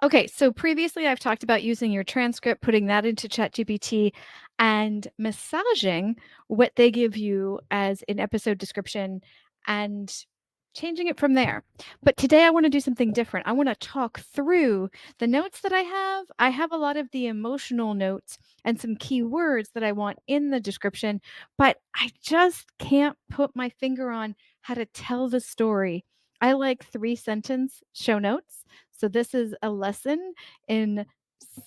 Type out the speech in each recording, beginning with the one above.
Okay, so previously I've talked about using your transcript, putting that into ChatGPT, and massaging what they give you as an episode description and changing it from there. But today I want to do something different. I want to talk through the notes that I have. I have a lot of the emotional notes and some key words that I want in the description, but I just can't put my finger on how to tell the story. I like 3-sentence show notes. So this is a lesson in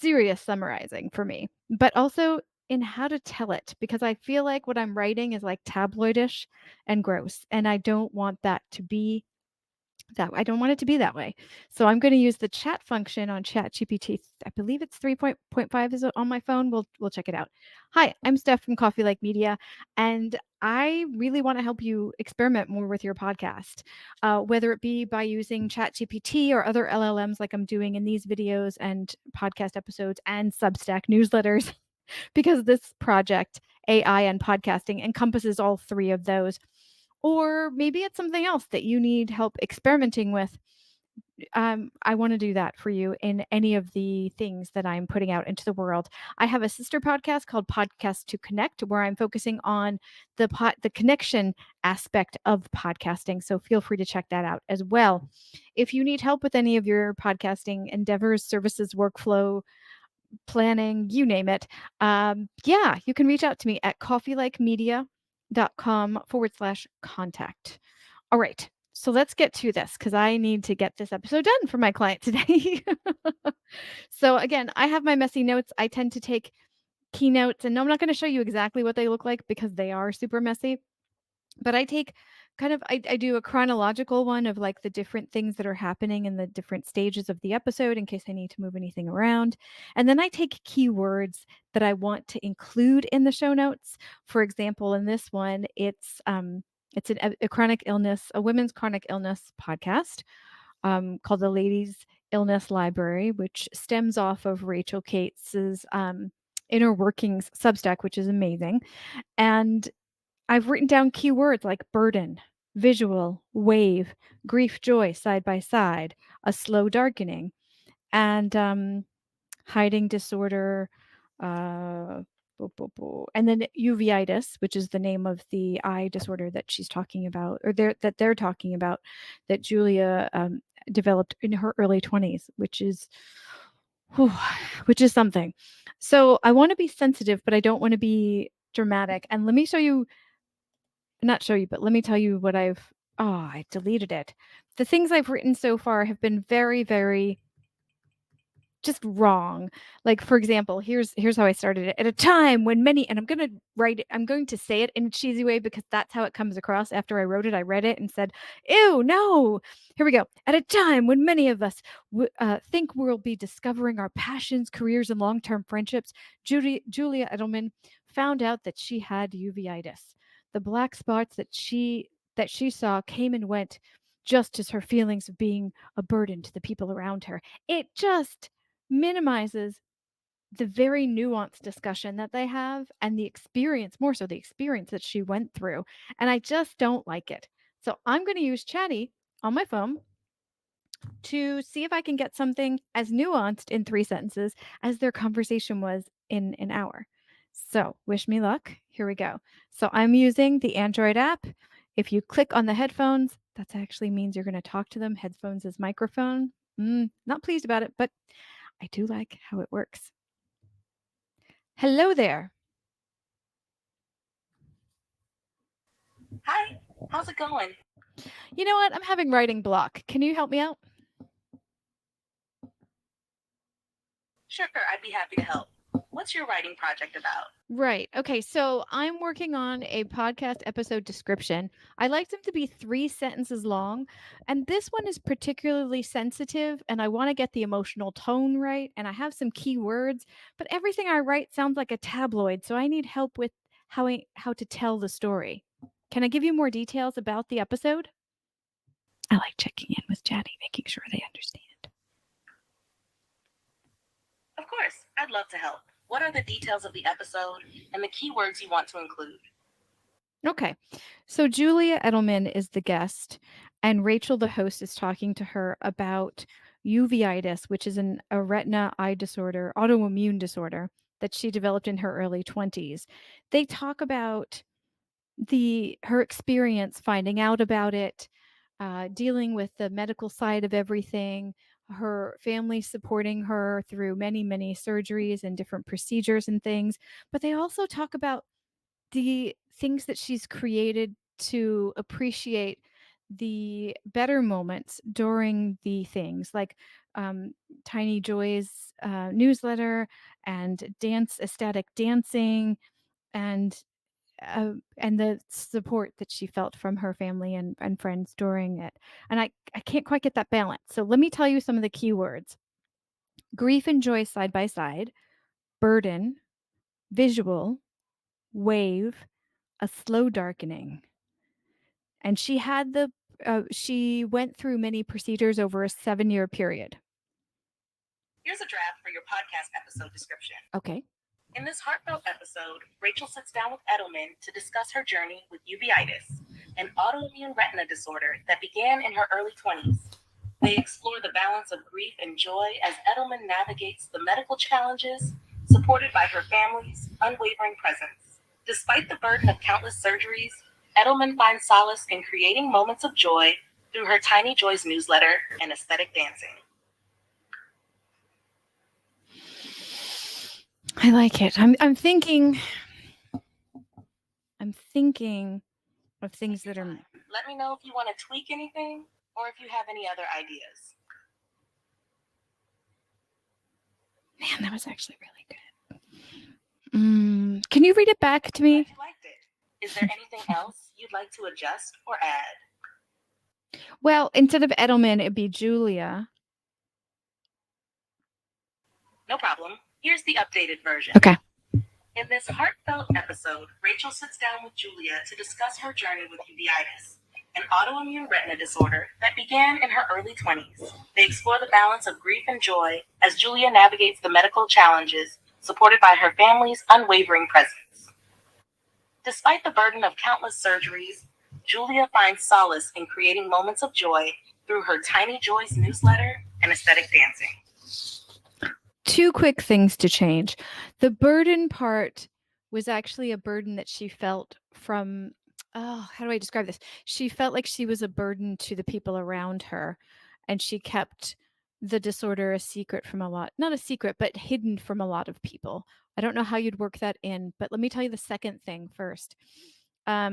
serious summarizing for me, but also in how to tell it, because I feel like what I'm writing is like tabloidish and gross, and I don't want that to be that I don't want it to be that way. So I'm going to use the chat function on ChatGPT. I believe it's 3.5 is on my phone. We'll check it out. Hi, I'm Steph from Coffee Like Media, and I really want to help you experiment more with your podcast, whether it be by using ChatGPT or other LLMs like I'm doing in these videos and podcast episodes and Substack newsletters, because this project, AI and podcasting, encompasses all three of those. Or maybe it's something else that you need help experimenting with. I want to do that for you in any of the things that I'm putting out into the world. I have a sister podcast called Podcast to Connect, where I'm focusing on the connection aspect of podcasting. So feel free to check that out as well. If you need help with any of your podcasting endeavors, services, workflow, planning, you name it, yeah, you can reach out to me at coffeelikemedia.com/contact. All right. So let's get to this because I need to get this episode done for my client today. So again, I have my messy notes. I tend to take keynotes, and no, I'm not going to show you exactly what they look like because they are super messy. But I take I do a chronological one of like the different things that are happening in the different stages of the episode in case I need to move anything around. And then I take keywords that I want to include in the show notes. For example, in this one, it's a chronic illness, a women's chronic illness podcast called the Ladies Illness Library, which stems off of Rachel Cates's Inner Workings Substack, which is amazing. And I've written down keywords like burden, visual, wave, grief, joy, side by side, a slow darkening, and hiding disorder, uh, and then uveitis, which is the name of the eye disorder that she's talking about, or they're talking about, that Julia developed in her early 20s, whew, which is something. So I want to be sensitive, but I don't want to be dramatic. And let me show you not show you, but let me tell you what I deleted it. The things I've written so far have been very, very just wrong. Like, for example, here's how I started it. At a time when many, and I'm going to say it in a cheesy way because that's how it comes across. After I wrote it, I read it and said, ew, no. Here we go. At a time when many of us think we'll be discovering our passions, careers, and long-term friendships, Julia Edelman found out that she had uveitis. The black spots that she saw came and went just as her feelings of being a burden to the people around her. It just minimizes the very nuanced discussion that they have and the experience, more so the experience that she went through. And I just don't like it. So I'm going to use Chatty on my phone to see if I can get something as nuanced in 3 sentences as their conversation was in an hour. So wish me luck. Here we go. So I'm using the Android app. If you click on the headphones, that actually means you're going to talk to them. Headphones is microphone. Not pleased about it, but I do like how it works. Hello there. Hi, how's it going? You know what? I'm having writing block. Can you help me out? Sure, I'd be happy to help. What's your writing project about? Right. Okay. So I'm working on a podcast episode description. I like them to be 3 sentences long. And this one is particularly sensitive, and I want to get the emotional tone right. And I have some key words, but everything I write sounds like a tabloid. So I need help with how to tell the story. Can I give you more details about the episode? I like checking in with Chatty, making sure they understand. Of course, I'd love to help. What are the details of the episode and the keywords you want to include? Okay. So Julia Edelman is the guest, and Rachel, the host, is talking to her about uveitis, which is a retina eye disorder, autoimmune disorder that she developed in her early 20s. They talk about her experience finding out about it, dealing with the medical side of everything, her family supporting her through many, many surgeries and different procedures and things. But they also talk about the things that she's created to appreciate the better moments during the things like um, Tiny Joy's newsletter and ecstatic dancing and and the support that she felt from her family and friends during it. And I can't quite get that balance. So let me tell you some of the key words: grief and joy side by side, burden, visual, wave, a slow darkening. And she went through many procedures over a 7-year period. Here's a draft for your podcast episode description. Okay. In this heartfelt episode, Rachel sits down with Edelman to discuss her journey with uveitis, an autoimmune retina disorder that began in her early 20s. They explore the balance of grief and joy as Edelman navigates the medical challenges, supported by her family's unwavering presence. Despite the burden of countless surgeries, Edelman finds solace in creating moments of joy through her Tiny Joys newsletter and aesthetic dancing. I like it. I'm thinking of things that are. Let me know if you want to tweak anything or if you have any other ideas. Man, that was actually really good. Can you read it back to me? Glad you liked it. Is there anything else you'd like to adjust or add? Well, instead of Edelman, it'd be Julia. No problem. Here's the updated version. Okay. In this heartfelt episode, Rachel sits down with Julia to discuss her journey with uveitis, an autoimmune retina disorder that began in her early 20s. They explore the balance of grief and joy as Julia navigates the medical challenges, supported by her family's unwavering presence. Despite the burden of countless surgeries, Julia finds solace in creating moments of joy through her Tiny Joys newsletter and aesthetic dancing. 2 quick things to change. The burden part was actually a burden that she felt from how do I describe this? She felt like she was a burden to the people around her, and she kept the disorder a secret from not a secret, but hidden from a lot of people. I don't know how you'd work that in, but let me tell you the second thing first,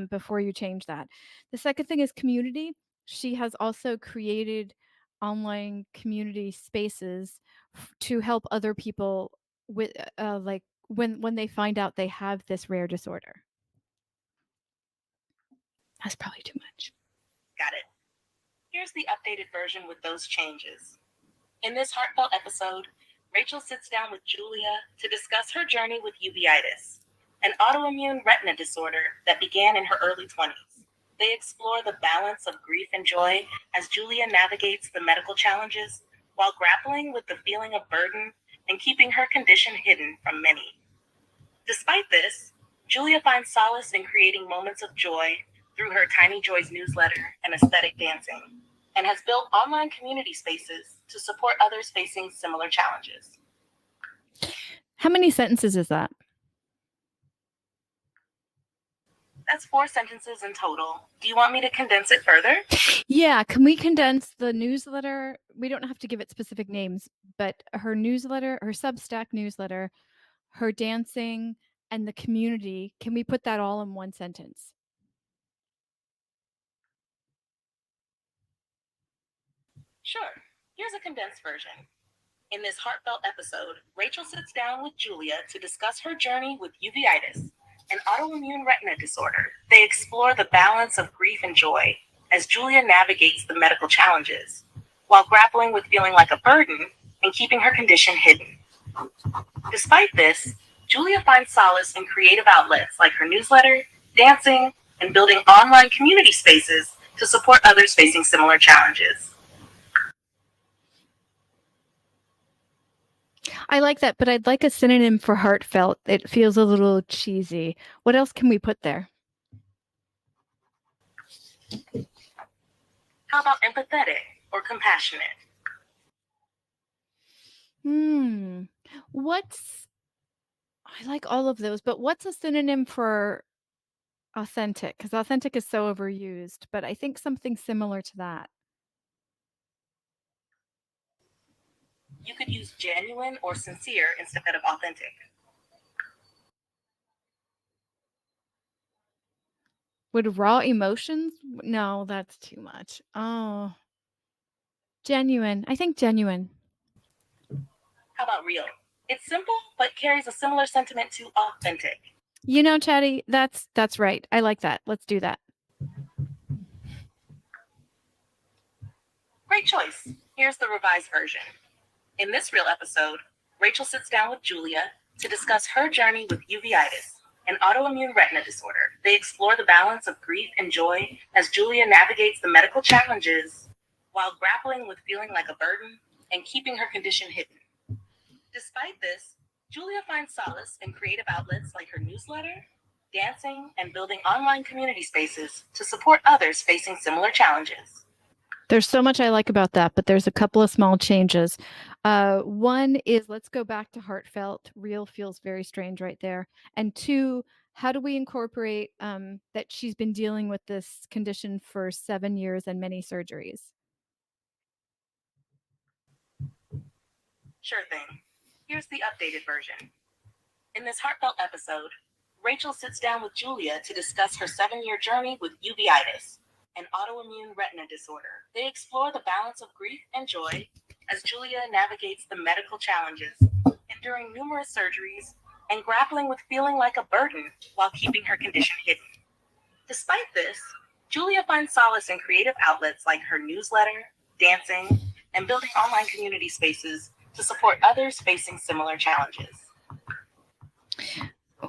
before you change that. The second thing is community. She has also created online community spaces to help other people with like when they find out they have this rare disorder. That's probably too much. Got it. Here's the updated version with those changes. In this heartfelt episode, Rachel sits down with Julia to discuss her journey with uveitis, an autoimmune retina disorder that began in her early 20s. They explore the balance of grief and joy as Julia navigates the medical challenges while grappling with the feeling of burden and keeping her condition hidden from many. Despite this, Julia finds solace in creating moments of joy through her Tiny Joys newsletter and aesthetic dancing, and has built online community spaces to support others facing similar challenges. How many sentences is that? That's 4 sentences in total. Do you want me to condense it further? Yeah, can we condense the newsletter? We don't have to give it specific names, but her newsletter, her Substack newsletter, her dancing, and the community, can we put that all in one sentence? Sure. Here's a condensed version. In this heartfelt episode, Rachel sits down with Julia to discuss her journey with uveitis, an autoimmune retina disorder. They explore the balance of grief and joy as Julia navigates the medical challenges, while grappling with feeling like a burden and keeping her condition hidden. Despite this, Julia finds solace in creative outlets like her newsletter, dancing, and building online community spaces to support others facing similar challenges. I like that, but I'd like a synonym for heartfelt. It feels a little cheesy. What else can we put there? How about empathetic or compassionate? Hmm. What's I like all of those, but what's a synonym for authentic? Because authentic is so overused, but I think something similar to that. You could use genuine or sincere instead of authentic. Would raw emotions? No, that's too much. Oh, genuine. I think genuine. How about real? It's simple, but carries a similar sentiment to authentic. You know, Chatty, that's right. I like that. Let's do that. Great choice. Here's the revised version. In this real episode, Rachel sits down with Julia to discuss her journey with uveitis, an autoimmune retina disorder. They explore the balance of grief and joy as Julia navigates the medical challenges while grappling with feeling like a burden and keeping her condition hidden. Despite this, Julia finds solace in creative outlets like her newsletter, dancing, and building online community spaces to support others facing similar challenges. There's so much I like about that, but there's a couple of small changes. One is let's go back to heartfelt. Real feels very strange right there. And two, how do we incorporate that she's been dealing with this condition for 7 years and many surgeries? Sure thing. Here's the updated version. In this heartfelt episode, Rachel sits down with Julia to discuss her 7 year journey with uveitis, an autoimmune retina disorder. They explore the balance of grief and joy as Julia navigates the medical challenges, enduring numerous surgeries and grappling with feeling like a burden while keeping her condition hidden. Despite this, Julia finds solace in creative outlets like her newsletter, dancing, and building online community spaces to support others facing similar challenges.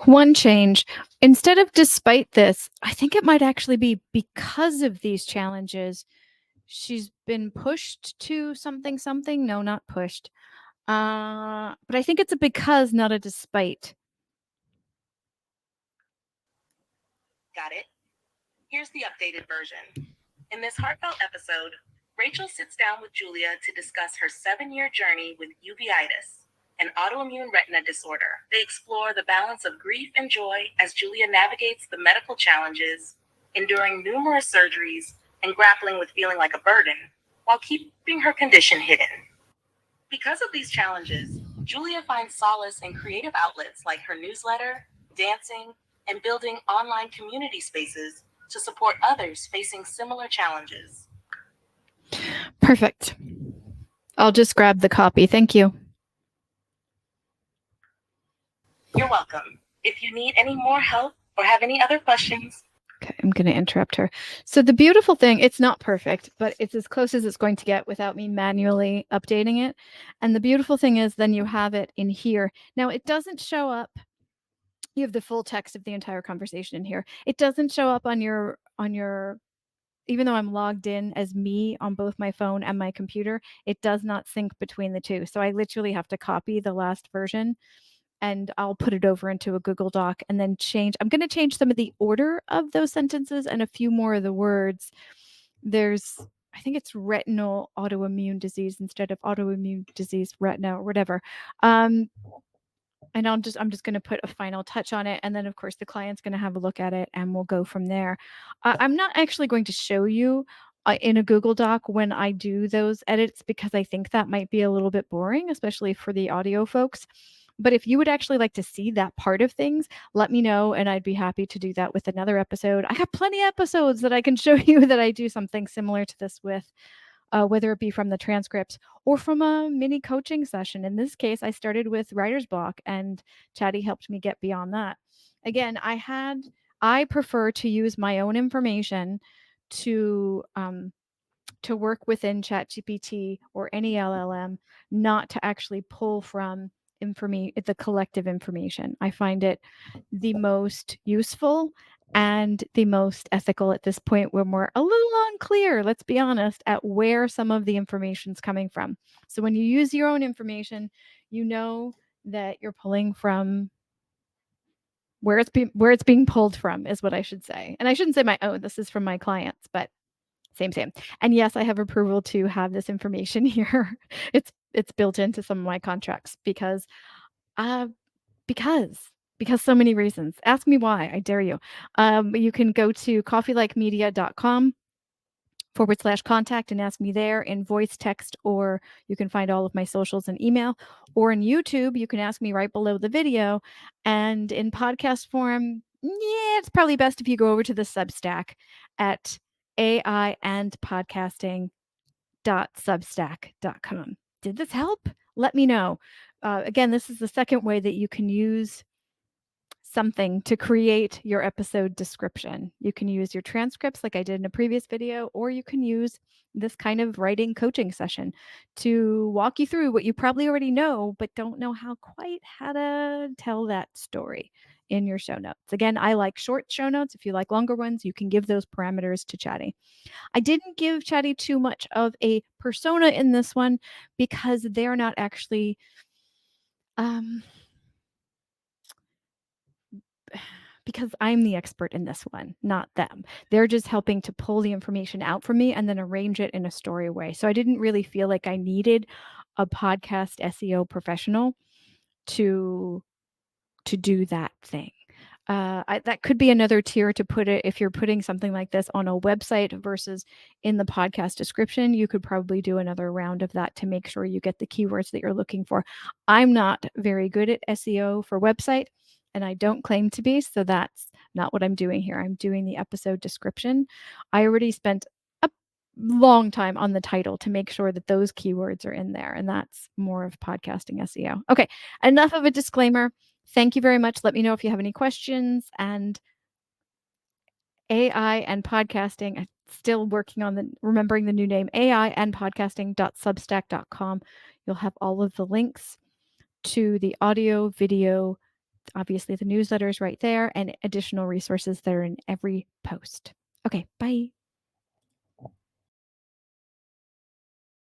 One change. Instead of despite this, I think it might actually be because of these challenges. She's been pushed to something, something. No, not pushed. But I think it's a because, not a despite. Got it? Here's the updated version. In this heartfelt episode, Rachel sits down with Julia to discuss her 7 year journey with uveitis, an autoimmune retina disorder. They explore the balance of grief and joy as Julia navigates the medical challenges, enduring numerous surgeries, and grappling with feeling like a burden while keeping her condition hidden. Because of these challenges, Julia finds solace in creative outlets like her newsletter, dancing, and building online community spaces to support others facing similar challenges. Perfect. I'll just grab the copy. Thank you. You're welcome. If you need any more help or have any other questions, Okay, I'm going to interrupt her. So the beautiful thing, it's not perfect, but it's as close as it's going to get without me manually updating it. And the beautiful thing is then you have it in here. Now it doesn't show up. You have the full text of the entire conversation in here. It doesn't show up on your even though I'm logged in as me on both my phone and my computer, it does not sync between the two. So I literally have to copy the last version and I'll put it over into a Google Doc and then change. I'm going to change some of the order of those sentences and a few more of the words. There's, I think it's retinal autoimmune disease instead of autoimmune disease retina or whatever. And I'm just going to put a final touch on it, and then of course the client's going to have a look at it, and we'll go from there. I'm not actually going to show you in a Google Doc when I do those edits because I think that might be a little bit boring, especially for the audio folks. But if you would actually like to see that part of things, let me know, and I'd be happy to do that with another episode. I have plenty of episodes that I can show you that I do something similar to this with whether it be from the transcripts or from a mini coaching session. In this case, I started with writer's block, and Chatty helped me get beyond that. Again, I prefer to use my own information to work within ChatGPT or any LLM, not to actually pull from the collective information. I find it the most useful and the most ethical at this point when we're a little unclear, let's be honest, at where some of the information's coming from. So when you use your own information, you know that you're pulling from where it's being pulled from is what I should say. And I shouldn't say my own, this is from my clients, but same. And yes, I have approval to have this information here. it's built into some of my contracts uh, because so many reasons. Ask me why, I dare you. You can go to coffeelikemedia.com/contact and ask me there in voice, text, or you can find all of my socials and email. Or in YouTube, you can ask me right below the video. And in podcast form, yeah, it's probably best if you go over to the Substack at aiandpodcasting.substack.com. Did this help? Let me know. Again, this is the second way that you can use something to create your episode description. You can use your transcripts like I did in a previous video, or you can use this kind of writing coaching session to walk you through what you probably already know, but don't know how to tell that story in your show notes. Again, I like short show notes. If you like longer ones, you can give those parameters to Chatty. I didn't give Chatty too much of a persona in this one because they're not actually because I'm the expert in this one, not them. They're just helping to pull the information out from me and then arrange it in a story way. So I didn't really feel like I needed a podcast SEO professional to do that thing. That could be another tier to put it if you're putting something like this on a website versus in the podcast description. You could probably do another round of that to make sure you get the keywords that you're looking for. I'm not very good at SEO for website, and I don't claim to be, so that's not what I'm doing here. I'm doing the episode description. I already spent a long time on the title to make sure that those keywords are in there, and that's more of podcasting SEO. Okay, enough of a disclaimer. Thank you very much. Let me know if you have any questions. And AI and podcasting, I'm still working on remembering the new name, AI and podcasting.substack.com. You'll have all of the links to the audio, video, obviously the newsletters right there, and additional resources that are in every post. Okay, bye.